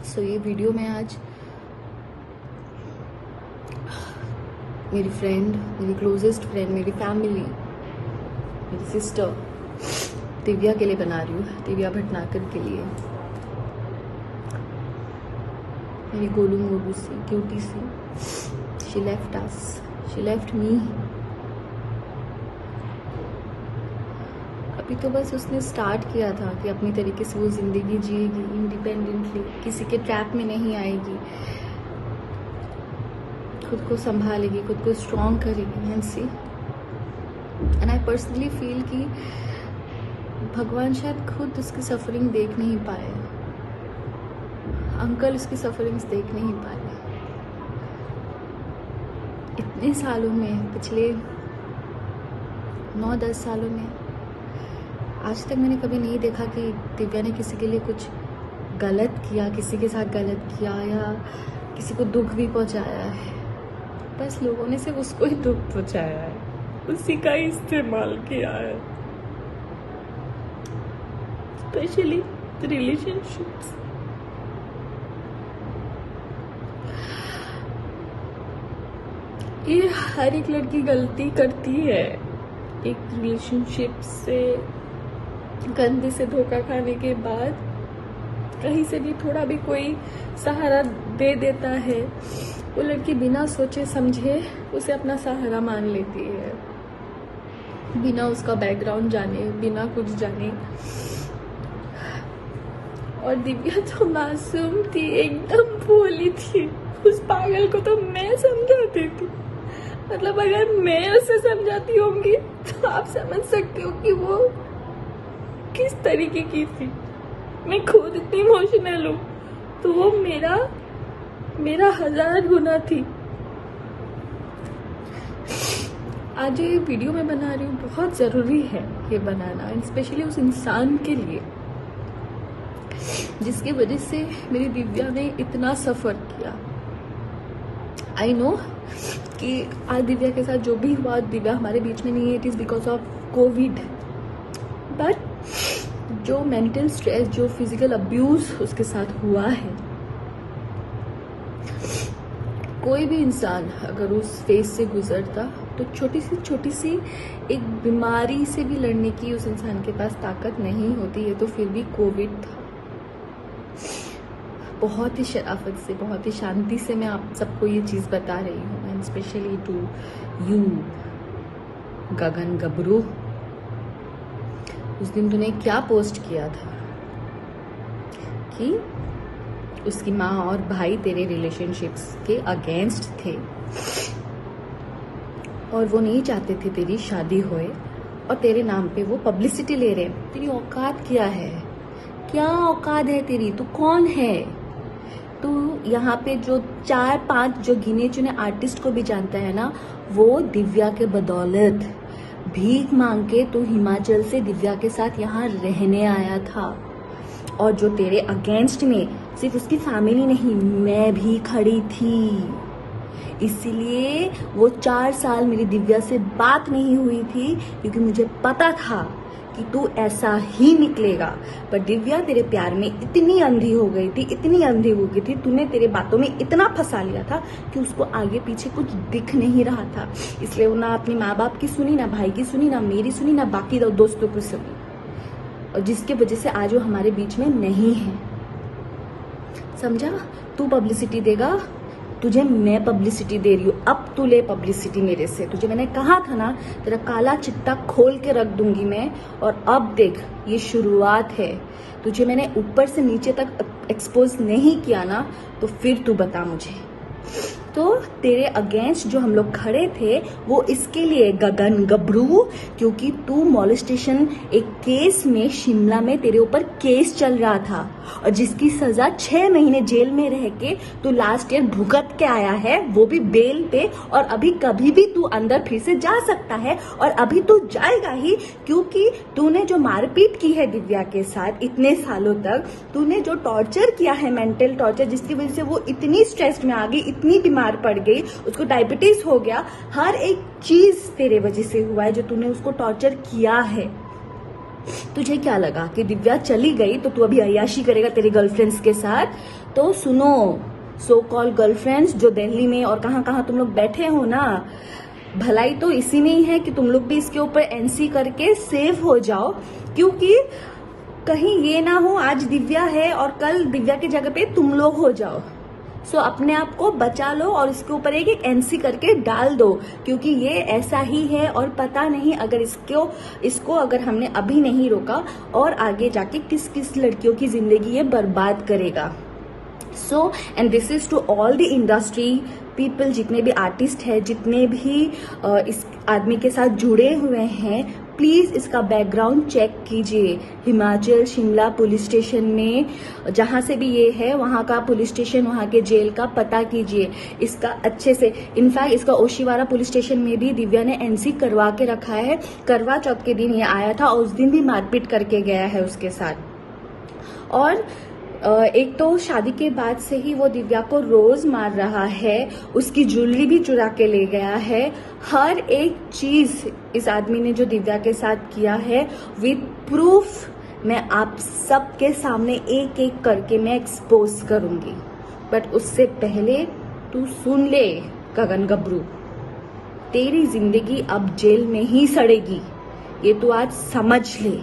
सो ये वीडियो में आज मेरी फ्रेंड, मेरी क्लोजेस्ट फ्रेंड, मेरी फैमिली, मेरी सिस्टर दिव्या के लिए बना रही हूँ। दिव्या भटनागर के लिए, मेरी गोलू मोलू सी क्यूटी सी। She left us, she left me. अभी तो बस उसने स्टार्ट किया था कि अपनी तरीके से वो जिंदगी जिएगी इंडिपेंडेंटली, किसी के ट्रैप में नहीं आएगी, खुद को संभालेगी, खुद को स्ट्रॉन्ग करेगी। And see, and I personally feel कि भगवान शायद खुद उसकी सफरिंग देख नहीं पाए, अंकल उसकी सफरिंग्स देख नहीं पाए। इतने सालों में, पिछले 9-10 सालों में आज तक मैंने कभी नहीं देखा कि दिव्या ने किसी के लिए कुछ गलत किया, किसी के साथ गलत किया या किसी को दुख भी पहुंचाया है। बस लोगों ने सिर्फ उसको ही दुख पहुंचाया है, उसी का ही इस्तेमाल किया है, स्पेशली रिलेशनशिप्स। ये हर एक लड़की गलती करती है, एक रिलेशनशिप से गंदे से धोखा खाने के बाद कहीं से भी थोड़ा भी कोई सहारा दे देता है, वो लड़की बिना सोचे समझे उसे अपना सहारा मान लेती है, बिना उसका बैकग्राउंड जाने, बिना कुछ जाने। और दिव्या तो मासूम थी, एकदम भोली थी। उस पागल को तो मैं समझाती थी, मतलब अगर मैं उसे समझाती होंगी तो आप समझ सकते हो कि वो किस तरीके की थी। मैं खुद इतनी इमोशनल हूँ तो वो मेरा 1000 गुना थी। आज ये वीडियो मैं बना रही हूँ, बहुत ज़रूरी है ये बनाना, स्पेशली उस इंसान के लिए जिसकी वजह से मेरी दिव्या ने इतना सफ़र किया। आई नो कि आज दिव्या के साथ जो भी हुआ, दिव्या हमारे बीच में नहीं है, it is because of Covid. But जो मेंटल स्ट्रेस, जो फिजिकल अब्यूज उसके साथ हुआ है, कोई भी इंसान अगर उस फेज से गुजरता तो छोटी सी एक बीमारी से भी लड़ने की उस इंसान के पास ताकत नहीं होती है। तो फिर भी कोविड था। बहुत ही शराफत से, बहुत ही शांति से मैं आप सबको ये चीज़ बता रही हूँ, एंड स्पेशली टू यू गगन गबरू। उस दिन तूने क्या पोस्ट किया था कि उसकी माँ और भाई तेरे रिलेशनशिप्स के अगेंस्ट थे और वो नहीं चाहते थे तेरी शादी होए, और तेरे नाम पे वो पब्लिसिटी ले रहे हैं। तेरी औकात क्या है? क्या औकात है तेरी? तू कौन है? तू यहाँ पे जो 4-5 जो गिने चुने आर्टिस्ट को भी जानता है ना, वो दिव्या के बदौलत भीख मांग के तू हिमाचल से दिव्या के साथ यहाँ रहने आया था। और जो तेरे अगेंस्ट में सिर्फ उसकी फैमिली नहीं, मैं भी खड़ी थी। इसीलिए वो 4 साल मेरी दिव्या से बात नहीं हुई थी, क्योंकि मुझे पता था कि तू ऐसा ही निकलेगा। पर दिव्या तेरे प्यार में इतनी अंधी हो गई थी, इतनी अंधी हो गई थी, तूने तेरे बातों में इतना फंसा लिया था कि उसको आगे पीछे कुछ दिख नहीं रहा था। इसलिए वो ना अपने माँ बाप की सुनी, ना भाई की सुनी, ना मेरी सुनी, ना बाकी दोस्तों की सुनी, और जिसके वजह से आज वो हमारे बीच में नहीं है। समझा? तू पब्लिसिटी देगा, तुझे मैं पब्लिसिटी दे रही हूँ। अब तू ले पब्लिसिटी मेरे से। तुझे मैंने कहा था ना, तेरा काला चिट्टा खोल के रख दूंगी मैं। और अब देख, ये शुरुआत है। तुझे मैंने ऊपर से नीचे तक एक्सपोज नहीं किया ना, तो फिर तू बता मुझे। तो तेरे अगेंस्ट जो हम लोग खड़े थे वो इसके लिए गगन गबरू, क्योंकि तू मॉलेस्टेशन एक केस में शिमला में तेरे ऊपर केस चल रहा था, और जिसकी सजा 6 महीने जेल में रह के तू लास्ट ईयर भुगत के आया है, वो भी बेल पे। और अभी कभी भी तू अंदर फिर से जा सकता है, और अभी तू जाएगा ही, क्योंकि तूने जो मारपीट की है दिव्या के साथ इतने सालों तक, तूने जो टॉर्चर किया है, मेंटल टॉर्चर, जिसकी वजह से वो इतनी स्ट्रेस्ड में आ गई, इतनी बीमार पड़ गई, उसको डायबिटीज हो गया। हर एक चीज तेरे वजह से हुआ है, जो तूने उसको टॉर्चर किया है। तुझे क्या लगा कि दिव्या चली गई तो तू अभी अय्याशी करेगा तेरे गर्लफ्रेंड्स के साथ? तो सुनो, सो कॉल गर्लफ्रेंड्स जो दिल्ली में और कहाँ कहाँ तुम लोग बैठे हो ना, भलाई तो इसी में ही है कि तुम लोग भी इसके ऊपर एनसी करके सेव हो जाओ, क्योंकि कहीं ये ना हो आज दिव्या है और कल दिव्या की जगह पे तुम लोग हो जाओ। सो अपने आप को बचा लो और इसके ऊपर एक एनसी करके डाल दो, क्योंकि ये ऐसा ही है और पता नहीं अगर इसको अगर हमने अभी नहीं रोका और आगे जाके किस किस लड़कियों की जिंदगी ये बर्बाद करेगा। So and this is to all the industry people, जितने भी आर्टिस्ट हैं, जितने भी इस आदमी के साथ जुड़े हुए हैं, प्लीज इसका बैकग्राउंड चेक कीजिए। हिमाचल शिमला पुलिस स्टेशन में जहां से भी ये है वहां का पुलिस स्टेशन, वहां के जेल का पता कीजिए इसका अच्छे से। इनफैक्ट इसका ओशीवारा पुलिस स्टेशन में भी दिव्या ने एनसी करवा के रखा है। करवा चौथ के दिन ये आया था और उस दिन भी मारपीट करके गया है उसके साथ। और एक तो शादी के बाद से ही वो दिव्या को रोज मार रहा है, उसकी ज्वेलरी भी चुरा के ले गया है। हर एक चीज इस आदमी ने जो दिव्या के साथ किया है विद प्रूफ मैं आप सबके सामने एक एक करके मैं एक्सपोज करूंगी। बट उससे पहले तू सुन ले गगन गबरू, तेरी जिंदगी अब जेल में ही सड़ेगी, ये तू आज समझ ले।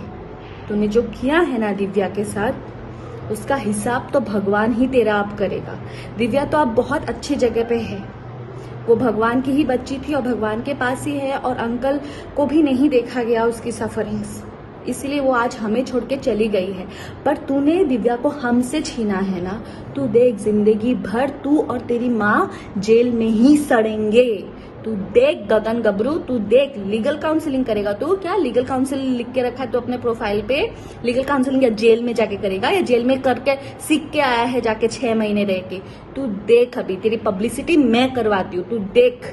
तूने जो किया है ना दिव्या के साथ, उसका हिसाब तो भगवान ही तेरा आप करेगा। दिव्या तो अब बहुत अच्छी जगह पे है, वो भगवान की ही बच्ची थी और भगवान के पास ही है, और अंकल को भी नहीं देखा गया उसकी सफरिंग्स, इसलिए वो आज हमें छोड़ के चली गई है। पर तूने दिव्या को हमसे छीना है ना, तू देख जिंदगी भर तू और तेरी माँ जेल में ही सड़ेंगे। तू देख गगन गबरू, तू देख लीगल काउंसलिंग करेगा तू? क्या लीगल काउंसलिंग लिख के रखा है तो अपने प्रोफाइल पे? लीगल काउंसलिंग या जेल में जाके करेगा, या जेल में करके सीख के आया है जाके 6 महीने रह के? तू देख, अभी तेरी पब्लिसिटी मैं करवाती हूँ, तू देख।